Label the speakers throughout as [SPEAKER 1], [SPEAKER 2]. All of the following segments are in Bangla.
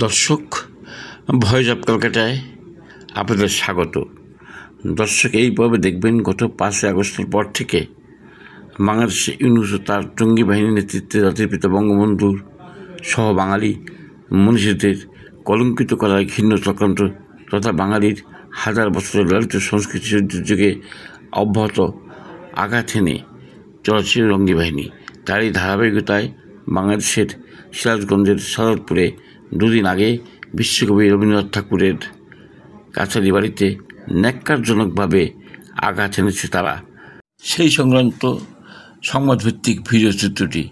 [SPEAKER 1] দর্শক, ভয়েস অফ কলকাতায় আপনাদের স্বাগত। দর্শক, এই পর্বে দেখবেন গত 5 আগস্টের পর থেকে বাংলাদেশে ইউনূস ও তার জঙ্গি বাহিনীর নেতৃত্বে জাতির পিতা বঙ্গবন্ধুর সহ বাঙালি মনীষীদের কলঙ্কিত করার ঘৃণ্য চক্রান্ত তথা বাঙালির হাজার বছরের লালিত সংস্কৃতি ঐতিহ্যকে অব্যাহত আঘাত হেনে চলছে জঙ্গি বাহিনী। তারই ধারাবাহিকতায় বাংলাদেশের সিরাজগঞ্জের সাদতপুরে দুদিন আগে বিশ্বকবি রবীন্দ্রনাথ ঠাকুরের কাছারি বাড়িতে ন্যাক্কারজনকভাবে আঘাত এনেছে তারা। সেই সংক্রান্ত সংবাদভিত্তিক ভিডিও চিত্রটি।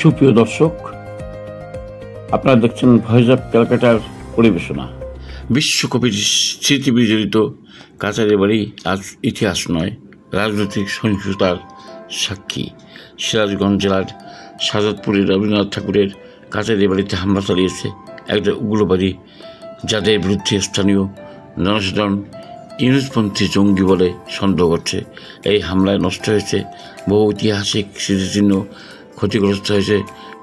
[SPEAKER 1] সুপ্রিয় দর্শক, আপনারা দেখছেন ভয়েস অফ ক্যালকাটার পরিবেশনা। বিশ্বকবির স্মৃতি বিজড়িত কাছারি বাড়ি আজ ইতিহাস নয়, রাজনৈতিক সহিংসতার সাক্ষী। সিরাজগঞ্জ জেলার সাদতপুরে রবীন্দ্রনাথ ঠাকুরের কাছারি বাড়িতে হামলা চালিয়েছে একটা উগ্রবাদী, যাদের বিরুদ্ধে স্থানীয় জনসাধারণ ইউনূসপন্থী জঙ্গি বলে সন্দেহ করছে। এই হামলায় নষ্ট হয়েছে বহু ঐতিহাসিক স্মৃতিচিহ্ন, ক্ষতিগ্রস্ত হয়েছে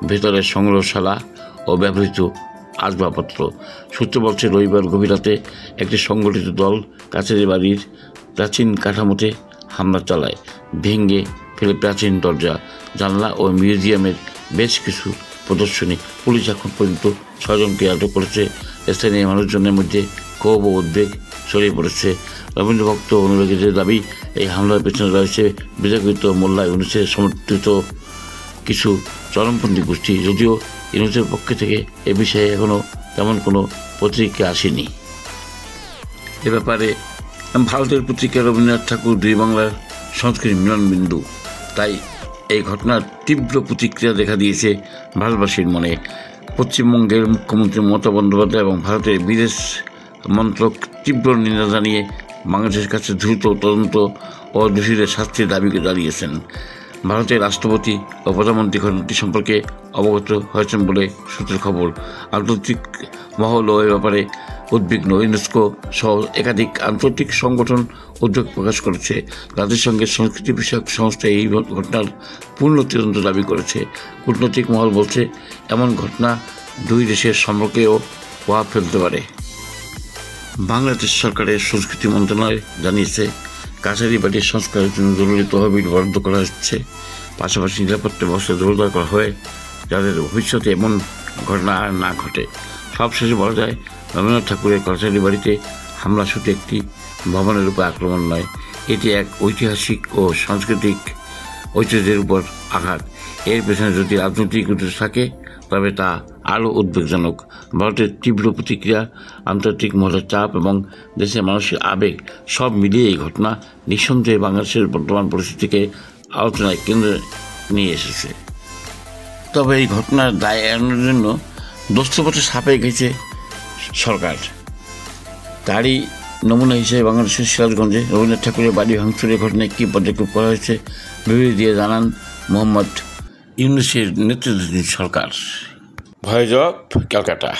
[SPEAKER 1] ভেতরের সংগ্রহশালা ও ব্যবহৃত আসবাবপত্র। সূত্র বলছে, রবিবার গভীর রাতে একটি সংগঠিত দল কাছারি বাড়ির প্রাচীন কাঠামোতে হামলা চালায়, ভেঙে ফেলে প্রাচীন দরজা, জানলা ও মিউজিয়ামের বেশ কিছু প্রদর্শনী। পুলিশ এখন পর্যন্ত 6 জনকে আটক করেছে। স্থানীয় মানুষজনের মধ্যে ক্ষোভ ও উদ্বেগ ছড়িয়ে পড়েছে। রবীন্দ্রভক্ত অনুরাগীদের দাবি, এই হামলার পেছনে রয়েছে বিতর্কিত মোল্লা ইউনূসের সমর্থিত কিছু চরমপন্থী গোষ্ঠী। যদিও ইউনূসের পক্ষ থেকে এ বিষয়ে এখনও তেমন কোনো প্রতিক্রিয়া আসেনি। এ ব্যাপারে ভারতের পত্রিকা রবীন্দ্রনাথ ঠাকুর দুই বাংলার সংস্কৃতির মিলনবিন্দু, তাই এই ঘটনার তীব্র প্রতিক্রিয়া দেখা দিয়েছে ভারতবাসীর মনে। পশ্চিমবঙ্গের মুখ্যমন্ত্রী মমতা বন্দ্যোপাধ্যায় এবং ভারতের বিদেশ মন্ত্রক তীব্র নিন্দা জানিয়ে বাংলাদেশের কাছে দ্রুত তদন্ত ও দোষীদের শাস্তির দাবি জানিয়েছেন। ভারতের রাষ্ট্রপতি ও প্রধানমন্ত্রী ঘটনাটি সম্পর্কে অবগত হয়েছেন বলে সূত্রের খবর। আন্তর্জাতিক মহলও এ ব্যাপারে উদ্বিগ্ন। ইউনেস্কো সহ একাধিক আন্তর্জাতিক সংগঠন উদ্বেগ প্রকাশ করেছে। জাতিসংঘের সংস্কৃতি বিষয়ক সংস্থা এই ঘটনার পূর্ণ তদন্ত দাবি করেছে। কূটনৈতিক মহল বলছে, এমন ঘটনা দুই দেশের সম্পর্কেও প্রভাব ফেলতে পারে। বাংলাদেশ সরকারের সংস্কৃতি মন্ত্রণালয় জানিয়েছে, কাছারি বাড়ির সংস্কারের জন্য জরুরি তহবিল বরাদ্দ করা হচ্ছে। পাশাপাশি নিরাপত্তা ব্যবস্থা জোরদার করা হয়, যাতে ভবিষ্যতে এমন ঘটনা আর না ঘটে। সবশেষে বলা যায়, রবীন্দ্রনাথ ঠাকুরের কাছারি বাড়িতে হামলা শুধু একটি ভবনের উপর আক্রমণ নয়, এটি এক ঐতিহাসিক ও সাংস্কৃতিক ঐতিহ্যের উপর আঘাত। এর পেছনে যদি রাজনৈতিক উদ্দেশ্য থাকে তবে তা আরও উদ্বেগজনক। ভারতের তীব্র প্রতিক্রিয়া, আন্তর্জাতিক মহলের চাপ এবং দেশের মানুষের আবেগ সব মিলিয়ে এই ঘটনা নিঃসন্দেহে বাংলাদেশের বর্তমান পরিস্থিতিকে আলোচনায় কেন্দ্রে নিয়ে এসেছে। তবে এই ঘটনার দায় এড়ানোর জন্য দোষপত্র সাপে গেছে সরকার। তারই নমুনা হিসেবে বাংলাদেশের সিরাজগঞ্জে রবীন্দ্রনাথ ঠাকুরের বাড়ি ভাঙচুরের ঘটনায় কী পদক্ষেপ করা হয়েছে বিবৃতি দিয়ে জানান মোহাম্মদ ইউনূসের নেতৃত্বাধীন সরকার। Voice of Calcutta.